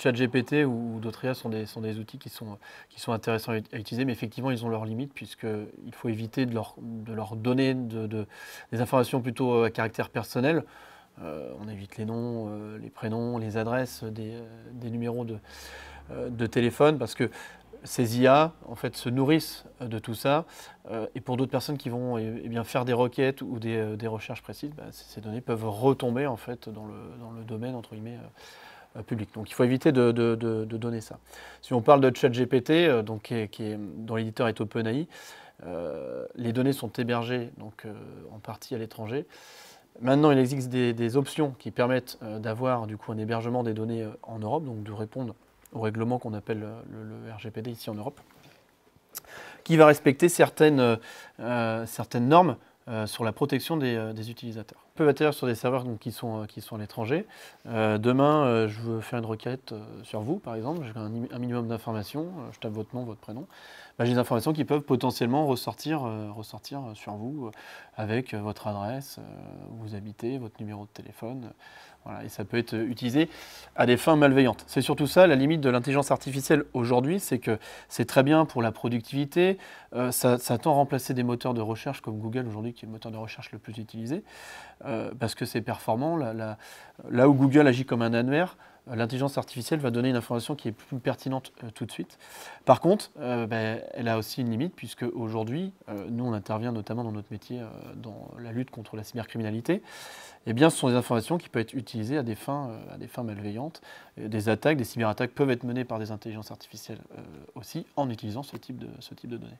ChatGPT ou d'autres IA sont des outils qui sont intéressants à utiliser, mais effectivement, ils ont leurs limites puisqu'il faut éviter de leur donner des informations plutôt à caractère personnel. On évite les noms, les prénoms, les adresses, des numéros de téléphone parce que ces IA en fait, se nourrissent de tout ça. Et pour d'autres personnes qui vont bien, faire des requêtes ou des recherches précises, ces données peuvent retomber en fait, dans le domaine entre guillemets, public. Donc il faut éviter de donner ça. Si on parle de ChatGPT, dont l'éditeur est OpenAI, les données sont hébergées donc, en partie à l'étranger. Maintenant, il existe des options qui permettent d'avoir du coup un hébergement des données en Europe, donc de répondre au règlement qu'on appelle le RGPD ici en Europe, qui va respecter certaines normes sur la protection des utilisateurs. Ils peuvent atterrir sur des serveurs donc, qui sont à l'étranger. Demain, je veux faire une requête sur vous, par exemple, j'ai un minimum d'informations, je tape votre nom, votre prénom. J'ai des informations qui peuvent potentiellement ressortir sur vous avec votre adresse, où vous habitez, votre numéro de téléphone. Voilà, et ça peut être utilisé à des fins malveillantes. C'est surtout ça, la limite de l'intelligence artificielle aujourd'hui, c'est que c'est très bien pour la productivité, ça tend à remplacer des moteurs de recherche comme Google aujourd'hui, qui est le moteur de recherche le plus utilisé, parce que c'est performant. Là où Google agit comme un annuaire, l'intelligence artificielle va donner une information qui est plus pertinente tout de suite. Par contre, elle a aussi une limite, puisque aujourd'hui, nous on intervient notamment dans notre métier dans la lutte contre la cybercriminalité. Eh bien, ce sont des informations qui peuvent être utilisées à des fins malveillantes. Des attaques, des cyberattaques peuvent être menées par des intelligences artificielles aussi, en utilisant ce type de données.